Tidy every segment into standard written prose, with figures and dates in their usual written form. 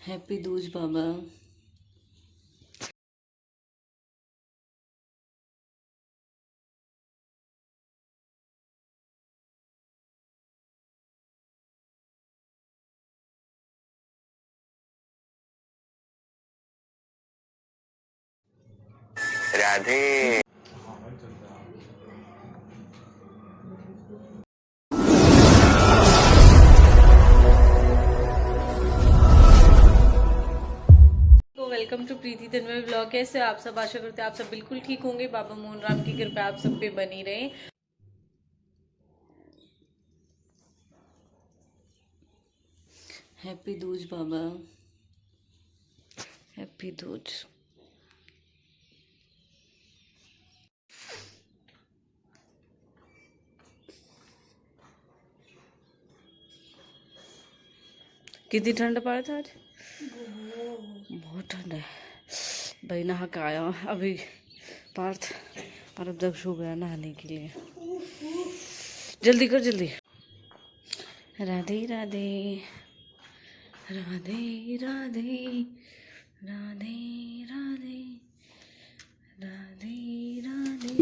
Happy Dooj बाबा। Radhe. Welcome to Preeti Tanmay blog. कैसे आप सब? आशा करते हैं आप सब बिल्कुल ठीक होंगे। बाबा मोहन राम की कृपा आप सब पे बनी रहे। हैप्पी दूज बाबा, हैप्पी दूज। कितनी ठंड पड़ा था आज? बहुत ठंड है भाई। नहा के आया अभी पार्थ और अब तक सो गया नहाने के लिए। जल्दी कर जल्दी। राधे राधे राधे राधे राधे राधे राधे राधे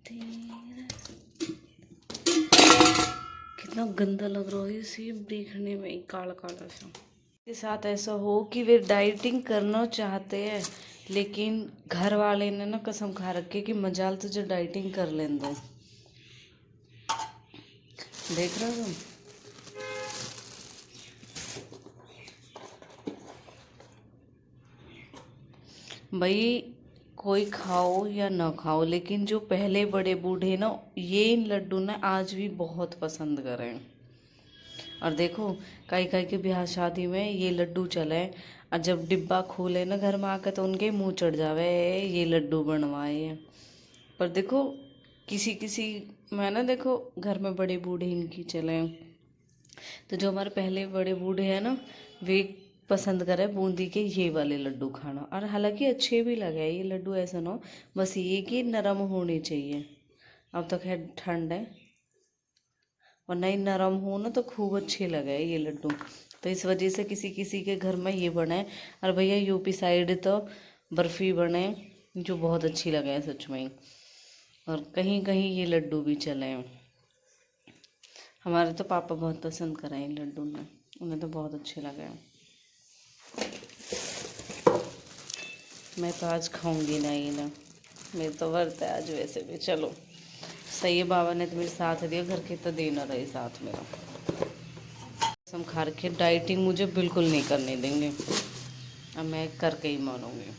तेरा। कितना गंदा लग रहा है सेब देखने में, काला काला सा। के साथ ऐसा हो कि वे डाइटिंग करना चाहते हैं लेकिन घर वाले ने ना कसम खा रखी कि मजाल तुझे डाइटिंग कर लें दो। देख रहे हो तुम? भाई कोई खाओ या ना खाओ लेकिन जो पहले बड़े बूढ़े ना ये इन लड्डू ना आज भी बहुत पसंद करें। और देखो कई कई के ब्याह शादी में ये लड्डू चले और जब डिब्बा खोले ना घर में आकर तो उनके मुंह चढ़ जावे ये लड्डू बनवाए हैं। पर देखो किसी किसी में ना देखो घर में बड़े बूढ़े इनकी चले, तो जो हमारे पहले बड़े बूढ़े हैं ना वे पसंद करे बूंदी के ये वाले लड्डू खाना। और हालांकि अच्छे भी लगे ये लड्डू, ऐसा ना हो बस ये कि नरम होने चाहिए। अब तक है ठंड है और नहीं नरम हो ना तो खूब अच्छे लगे ये लड्डू। तो इस वजह से किसी किसी के घर में ये बने। और भैया यूपी साइड तो बर्फ़ी बने जो बहुत अच्छी लगे सच में। और कहीं कहीं ये लड्डू भी चले हैं। हमारे तो पापा बहुत पसंद करें ये लड्डू में, उन्हें तो बहुत अच्छे लगे हैं। मैं तो आज खाऊंगी नहीं ना, मेरे तो व्रत है आज वैसे भी। चलो सही है, बाबा ने तो मेरे साथ दिया, घर के तो देना रहे साथ मेरा। हम खा रखे डाइटिंग मुझे बिल्कुल नहीं करने देंगे, अब मैं करके ही मानूंगी।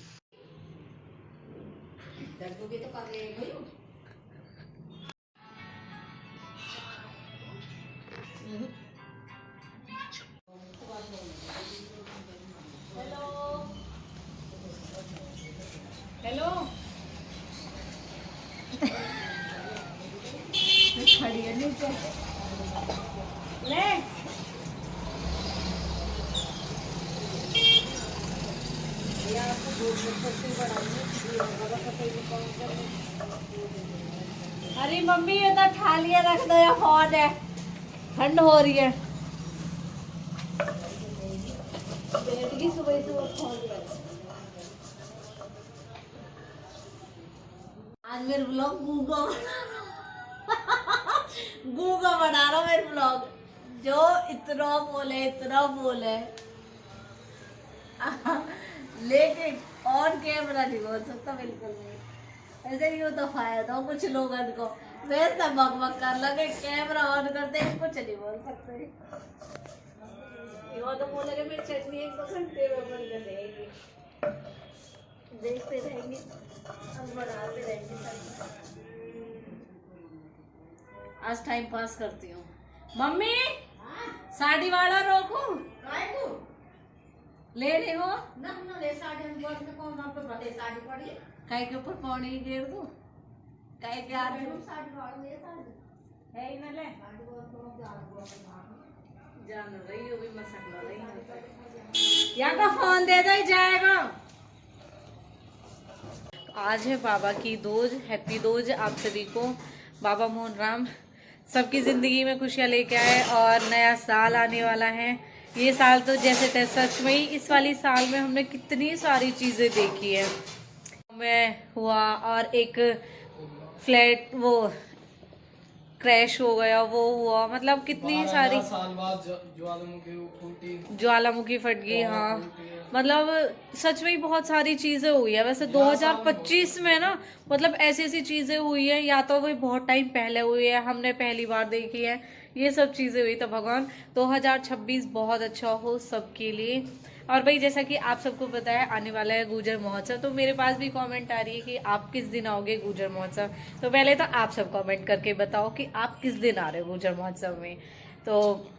हेलो खड़ी है नीचे ले। अरे मम्मी ये तो थालियाँ रख दो या फोन है, ठंड हो रही है। सुबह सुबह आज मेरे ब्लॉग गूगा गूगा बना रहा हूँ मेरे ब्लॉग। जो इतना बोले लेकिन ऑन कैमरा नहीं बोल सकता बिल्कुल नहीं। ऐसे यूँ तो फायदा हो कुछ लोग को वैसा बकबक कर लगे, कैमरा ऑन करते कुछ नहीं बोल सकते। वो तो बोलेंगे मेरी चटनी 1-2 घंटे में बन कर रहेगी, देखते रहेंगे अब बनाते रहेंगे। आज टाइम पास करती हूँ। मम्मी साड़ी वाला रोकू ले ले हो ना ले साड़ी में कौन आप पे बते साड़ी पड़ी काय के ऊपर पौड़ी घेर दो काय के आ साड़ी वाला ले साड़ी है ही ना ले जान रही हो भी मसक रही या का फोन दे दो जाएगा। आज है बाबा की दूज, हैप्पी दूज आप सभी को। बाबा मोहन राम सबकी ज़िंदगी में खुशियाँ लेके आए और नया साल आने वाला है। ये साल तो जैसे थे सच में ही, इस वाली साल में हमने कितनी सारी चीजें देखी है। मैं हुआ और एक फ्लैट वो क्रैश हो गया, वो हुआ, मतलब कितनी सारी साल बाद ज्वालामुखी फट गई। हाँ मतलब सच में ही बहुत सारी चीजें हुई है। वैसे 2025 में ना मतलब ऐसी ऐसी चीजें हुई है, या तो वो बहुत टाइम पहले हुई है, हमने पहली बार देखी है, ये सब चीजें हुई। तो भगवान 2026 बहुत अच्छा हो सबके लिए। और भाई जैसा कि आप सबको पता है आने वाला है गुर्जर महोत्सव, तो मेरे पास भी कमेंट आ रही है कि आप किस दिन आओगे गुर्जर महोत्सव। तो पहले तो आप सब कमेंट करके बताओ कि आप किस दिन आ रहे हो गुर्जर महोत्सव में। तो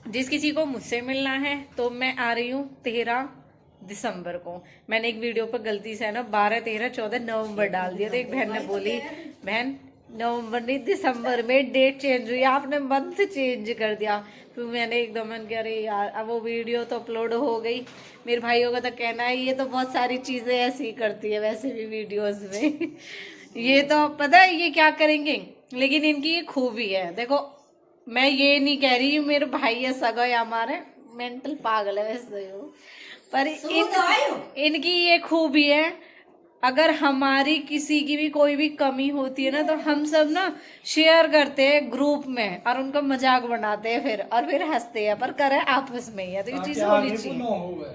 जिस किसी को मुझसे मिलना है तो मैं आ रही हूँ 13 दिसंबर को। मैंने एक वीडियो पर गलती से है ना 12, 13, 14 नवंबर डाल दिया, तो एक बहन ने बोली बहन नवंबर नहीं दिसंबर में डेट चेंज हुई, आपने मंथ चेंज कर दिया। फिर मैंने एकदम मन किया अरे यार, अब वो वीडियो तो अपलोड हो गई। मेरे भाइयों का तो कहना है ये तो बहुत सारी चीजें ऐसी करती है वैसे भी वीडियोस में ये तो पता है ये क्या करेंगे, लेकिन इनकी ये खूबी है। देखो मैं ये नहीं कह रही मेरे भाई है सगा या हमारे मेंटल पागल है वैसे हो, पर इनकी ये खूबी है, अगर हमारी किसी की भी कोई भी कमी होती है ना तो हम सब ना शेयर करते हैं ग्रुप में और उनका मजाक बनाते हैं और फिर हंसते हैं, पर करें आपस में ही है, तो ये चीज होनी चाहिए।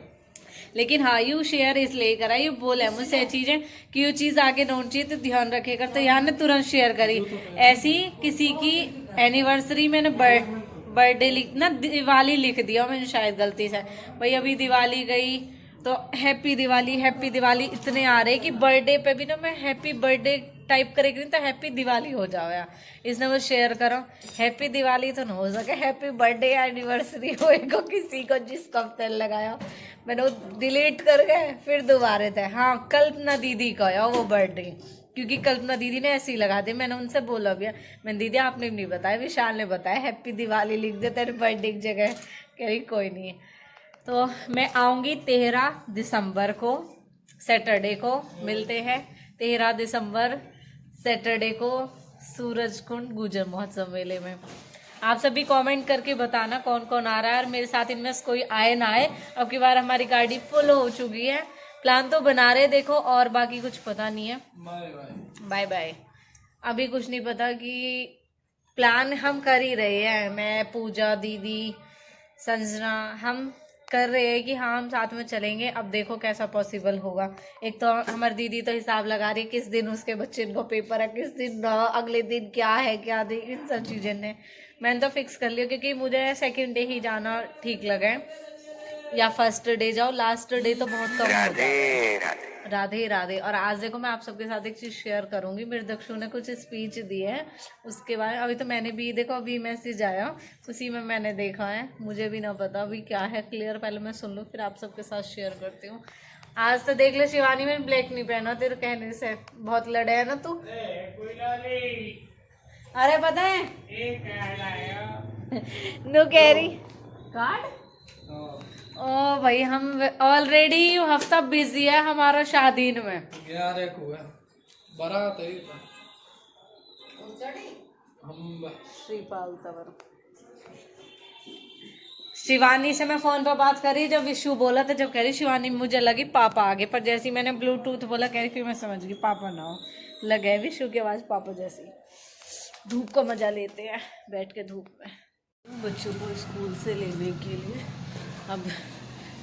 लेकिन हाँ यू शेयर इसलिए करा, यू बोले मुझसे चीजें कि ये चीज आगे न होनी चाहिए तो ध्यान रखेगा, तो यहाँ ने तुरंत शेयर करी। ऐसी किसी की एनिवर्सरी में ना बर्थडे लिख ना दिवाली लिख दिया मैंने शायद गलती से। भाई अभी दिवाली गई तो हैप्पी दिवाली इतने आ रहे कि बर्थडे पे भी ना मैं हैप्पी बर्थडे टाइप करेगी तो हैप्पी दिवाली हो जाओ। इसने वो शेयर करो हैप्पी दिवाली तो ना हो सके, हैप्पी बर्थडे एनिवर्सरी होएगा किसी को जिसको तेल लगाया। मैंने वो डिलीट कर गए फिर दोबारा थे। हाँ कल्पना दीदी का है वो बर्थडे, क्योंकि कल्पना दीदी ने ऐसे ही लगा दी। मैंने उनसे बोला भी मैंने दीदी आपने भी नहीं बताया, विशाल ने बताया हैप्पी दिवाली लिख दे तेरे बर्थडे की जगह। कह रही कोई नहीं। तो मैं आऊँगी 13 दिसंबर को, सैटरडे को मिलते हैं 13 दिसंबर सैटरडे को सूरजकुंड गुर्जर महोत्सव मेले में। आप सभी कमेंट करके बताना कौन कौन आ रहा है, और मेरे साथ इनमें से कोई आए ना आए। अब की बार हमारी गाड़ी फुल हो चुकी है, प्लान तो बना रहे देखो, और बाकी कुछ पता नहीं है। Bye bye. अभी कुछ नहीं पता कि प्लान हम कर ही रहे हैं, मैं पूजा दीदी संजना हम कर रहे हैं कि हाँ हम साथ में चलेंगे। अब देखो कैसा पॉसिबल होगा। एक तो हमारी दीदी तो हिसाब लगा रही है किस दिन उसके बच्चे को पेपर है, किस दिन अगले दिन क्या है क्या नहीं, इन सब चीज़ें ने मैंने तो फिक्स कर लिया, क्योंकि मुझे सेकंड डे ही जाना ठीक लगा है, या फर्स्ट डे जाओ, लास्ट डे तो बहुत कम होता है। राधे राधे। और आज देखो मैं आप सबके साथ एक चीज़ शेयर करूंगी। मेरे दक्षु ने कुछ स्पीच दी है उसके बाद, अभी तो मैंने भी देखो अभी मैसेज आया उसी में मैंने देखा है, मुझे भी ना पता अभी क्या है क्लियर, पहले मैं सुन लूँ फिर आप सबके साथ शेयर करती हूँ। आज तो देख ले शिवानी मैंने ब्लैक नहीं पहना तेरे कहने से, बहुत लड़े है ना तू। अरे पता है नो कह रही कार्ड। ओ भाई हम ऑलरेडी हफ्ता बिजी है हमारा शादीन में। श्रीपाल तवर शिवानी से मैं फोन पर बात करी, जब विशु बोला था, जब कह रही शिवानी मुझे लगी पापा आगे, पर जैसे ही मैंने ब्लूटूथ बोला कह रही फिर मैं समझ गई पापा ना हो, लगे विशु की आवाज पापा जैसी। धूप का मजा लेते हैं बैठ के धूप में। बच्चों को स्कूल से लेने के लिए अब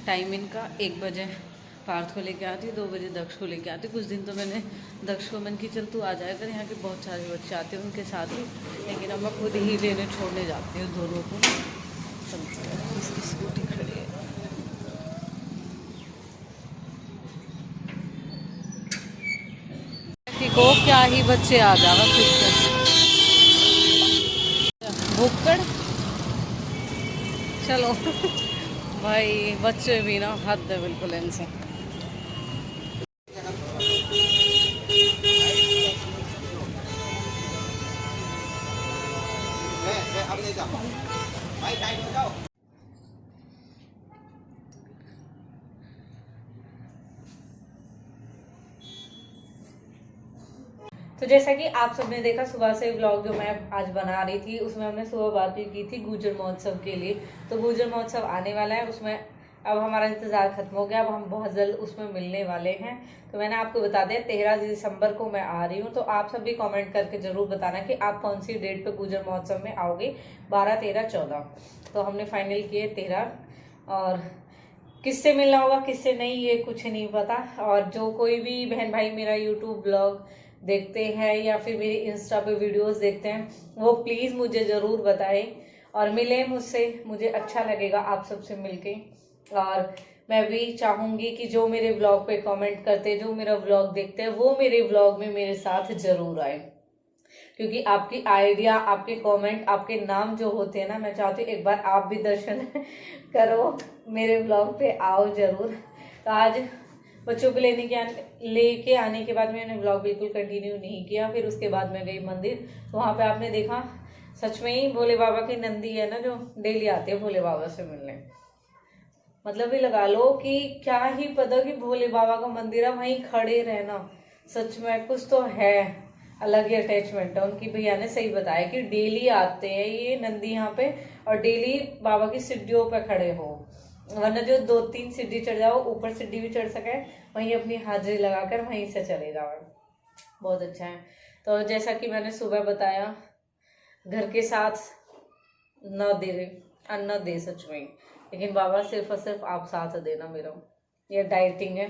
टाइम इनका 1 बजे पार्थ को लेके आती, 2 बजे दक्ष को लेके आती। कुछ दिन तो मैंने दक्ष को मन की चल तू आ जाया कर, यहाँ के बहुत सारे बच्चे आते हैं उनके साथ ही, लेकिन अब मैं खुद ही लेने छोड़ने जाती हूँ दोनों को। इसकी स्कूटी खड़ी है। को क्या ही बच्चे आ जावा फिर से भुक्कड़। चलो भाई बच्चे भी ना हद है बिल्कुल इनसे। तो जैसा कि आप सबने देखा सुबह से व्लॉग जो मैं आज बना रही थी उसमें हमने सुबह बात भी की थी गुर्जर महोत्सव के लिए। तो गुर्जर महोत्सव आने वाला है, उसमें अब हमारा इंतज़ार खत्म हो गया, अब हम बहुत जल्द उसमें मिलने वाले हैं। तो मैंने आपको बता दिया 13 दिसंबर को मैं आ रही हूँ। तो आप सब भी कमेंट करके ज़रूर बताना कि आप कौन सी डेट पे गुर्जर महोत्सव में आओगे, 12, 13, 14। तो हमने फाइनल किए 13। और किससे मिलना होगा किससे नहीं ये कुछ नहीं पता। और जो कोई भी बहन भाई मेरा यूट्यूब ब्लॉग देखते हैं या फिर मेरी इंस्टा पे वीडियोस देखते हैं वो प्लीज़ मुझे ज़रूर बताएं और मिले मुझसे, मुझे अच्छा लगेगा आप सबसे मिलके। और मैं भी चाहूँगी कि जो मेरे ब्लॉग पे कमेंट करते, जो मेरा ब्लॉग देखते हैं वो मेरे ब्लॉग में मेरे साथ ज़रूर आए, क्योंकि आपकी आइडिया, आपके कमेंट, आपके नाम जो होते हैं ना, मैं चाहती हूँ एक बार आप भी दर्शन करो, मेरे ब्लॉग पे आओ ज़रूर। तो आज बच्चों को लेके आने के बाद मैंने ब्लॉग बिल्कुल कंटिन्यू नहीं किया। फिर उसके बाद मैं गई मंदिर, तो वहाँ पे आपने देखा सच में ही भोले बाबा की नंदी है ना जो डेली आते हैं भोले बाबा से मिलने। मतलब ये लगा लो कि क्या ही पता कि भोले बाबा का मंदिर है, वहीं खड़े रहना, सच में कुछ तो है, अलग ही अटैचमेंट है। उनकी भैया ने सही बताया कि डेली आते हैं ये नंदी यहाँ पे और डेली बाबा की सीढ़ियों पे खड़े हो, वरना जो 2-3 सीढ़ी चढ़ जाओ, ऊपर सीढ़ी भी चढ़ सके, वहीं अपनी हाजिरी लगाकर वहीं से चले जाओ। बहुत अच्छा है। तो जैसा कि मैंने सुबह बताया, घर के साथ न दे अन्न दे सच में, लेकिन बाबा सिर्फ और सिर्फ आप साथ देना मेरा। ये डाइटिंग है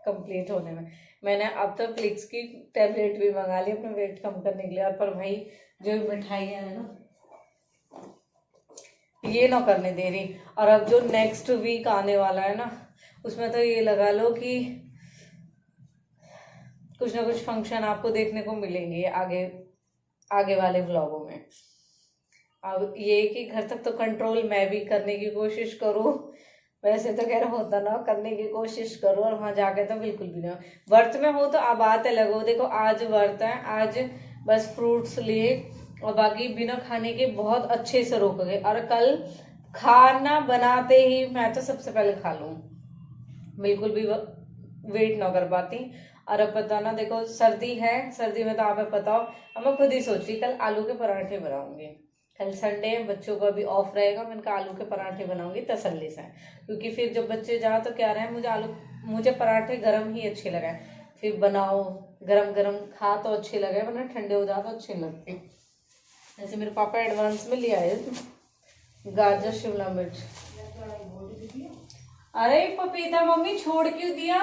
कंप्लीट होने में। मैंने अब तक फ्लिक्स की टैबलेट भी मंगा ली अपने वेट कम करने के लिए। और पर भाई जो मिठाइयाँ है ना ये ना करने दे रही। और अब जो नेक्स्ट वीक आने वाला है ना उसमें तो ये लगा लो कि कुछ ना कुछ फंक्शन आपको देखने को मिलेंगे आगे वाले व्लॉगों में। अब ये कि घर तक तो कंट्रोल मैं भी करने की कोशिश करूँ, वैसे तो कह रहा होता ना करने की कोशिश करूँ, और वहाँ जाके तो बिल्कुल भी नहीं। व्रत में हो तो अब बात अलग हो, देखो आज व्रत है, आज बस फ्रूट्स लिए और बाकी बिना खाने के बहुत अच्छे से रोक गए। और कल खाना बनाते ही मैं तो सबसे पहले खा लूँ, बिल्कुल भी वेट ना कर पाती। और अब पता ना, देखो सर्दी है, सर्दी में तो आप पता हो, अब मैं खुद ही सोची कल आलू के पराठे बनाऊंगी। कल संडे है, बच्चों का भी ऑफ रहेगा, मैं इनका आलू के पराठे बनाऊंगी तसल्ली से, क्योंकि फिर जब बच्चे जाओ तो क्या रहे, मुझे पराठे गरम ही अच्छे लगे। फिर बनाओ गरम गरम खा तो अच्छे लगे, वरना ठंडे हो जाओ तो अच्छे लगते। जैसे मेरे पापा एडवांस में ले आए गाजर शिमला मिर्च। अरे पपीता मम्मी छोड़ क्यों दिया?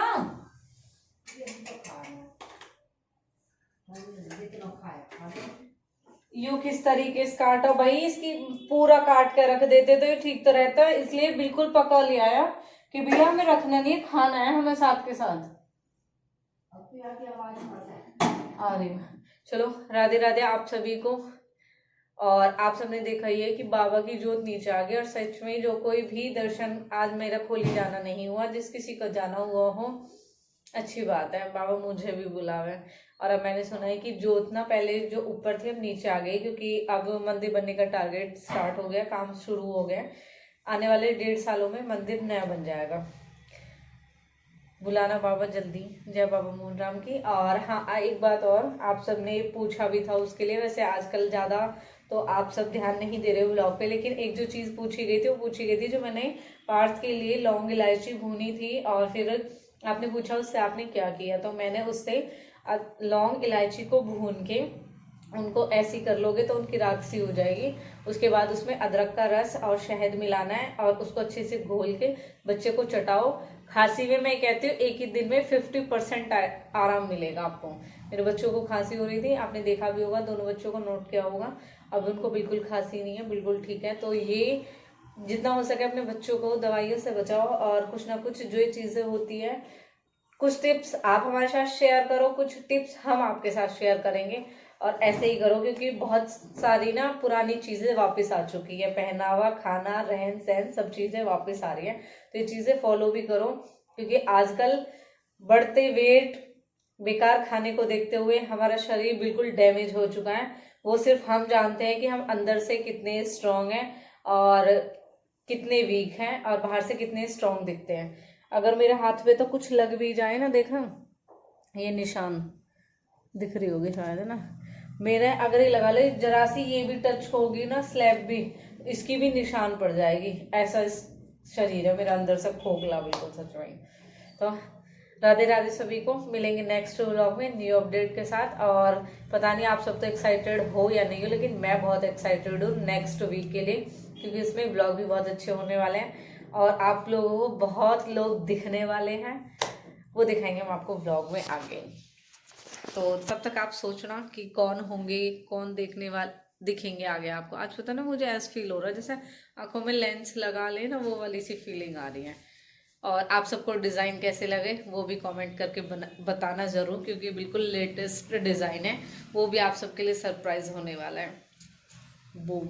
यू किस तरीके से काटा भाई, इसकी पूरा काट के रख देते तो ये ठीक तो रहता है, इसलिए बिल्कुल पका ले आया कि भैया हमें रखना नहीं है, खाना है हमें साथ के साथ। अरे चलो राधे राधे आप सभी को। और आप सबने देखा ही है कि बाबा की जोत नीचे आ गई। और सच में जो कोई भी दर्शन आज मेरा खोली जाना नहीं हुआ, जिस किसी को जाना हुआ हो अच्छी बात है, बाबा मुझे भी बुलावे। और अब मैंने सुना है कि जोत ना पहले जो ऊपर थी अब नीचे आ गई, क्योंकि अब मंदिर बनने का टारगेट स्टार्ट हो गया, काम शुरू हो गया। आने वाले 1.5 सालों में मंदिर नया बन जाएगा। बुलाना बाबा जल्दी। जय बाबा मोहन राम की। और हाँ एक बात और, आप सबने पूछा भी था उसके लिए, वैसे आजकल ज़्यादा तो आप सब ध्यान नहीं दे रहे हो ब्लॉग पे, लेकिन एक जो चीज़ पूछी गई थी वो पूछी गई थी जो मैंने पार्थ के लिए लौंग इलायची भूनी थी, और फिर आपने पूछा उससे आपने क्या किया। तो मैंने उससे लौंग इलायची को भून के उनको ऐसी कर लोगे तो उनकी राख सी हो जाएगी। उसके बाद उसमें अदरक का रस और शहद मिलाना है और उसको अच्छे से घोल के बच्चे को चटाओ। खांसी में मैं कहती हूँ एक ही दिन में 50% आराम मिलेगा आपको। मेरे बच्चों को खांसी हो रही थी, आपने देखा भी होगा, दोनों बच्चों को नोट किया होगा, अब उनको बिल्कुल खांसी नहीं है, बिल्कुल ठीक है। तो ये जितना हो सके अपने बच्चों को दवाइयों से बचाओ, और कुछ ना कुछ जो ये चीज़ें होती है, कुछ टिप्स आप हमारे साथ शेयर करो, कुछ टिप्स हम आपके साथ शेयर करेंगे, और ऐसे ही करो, क्योंकि बहुत सारी ना पुरानी चीज़ें वापस आ चुकी है, पहनावा, खाना, रहन सहन, सब चीज़ें वापस आ रही है। तो ये चीज़ें फॉलो भी करो, क्योंकि आजकल बढ़ते वेट, बेकार खाने को देखते हुए हमारा शरीर बिल्कुल डैमेज हो चुका है। वो सिर्फ हम जानते हैं कि हम अंदर से कितने स्ट्रांग हैं और कितने वीक हैं, और बाहर से कितने स्ट्रांग दिखते हैं। अगर मेरे हाथ पे तो कुछ लग भी जाए ना, देखा ये निशान, दिख रही होगी शायद, है ना। मेरे अगर ये लगा ले जरा सी ये भी टच होगी ना स्लैब भी, इसकी भी निशान पड़ जाएगी, ऐसा इस शरीर है मेरा अंदर से खोखला बिल्कुल सच में। तो राधे राधे सभी को, मिलेंगे नेक्स्ट व्लॉग में न्यू अपडेट के साथ। और पता नहीं आप सब तो एक्साइटेड हो या नहीं हो, लेकिन मैं बहुत एक्साइटेड हूँ नेक्स्ट वीक के लिए, क्योंकि इसमें व्लॉग भी बहुत अच्छे होने वाले हैं और आप लोगों को बहुत लोग दिखने वाले हैं, वो दिखाएंगे हम आपको व्लॉग में आगे। तो तब तक आप सोचना कि कौन होंगे, कौन देखने वाले दिखेंगे आगे आपको। आज पता ना मुझे ऐसा फील हो रहा है जैसे आंखों में लेंस लगा ले ना, वो वाली सी फीलिंग आ रही है। और आप सबको डिज़ाइन कैसे लगे वो भी कमेंट करके बताना ज़रूर, क्योंकि बिल्कुल लेटेस्ट डिज़ाइन है, वो भी आप सबके लिए सरप्राइज होने वाला है। बूम।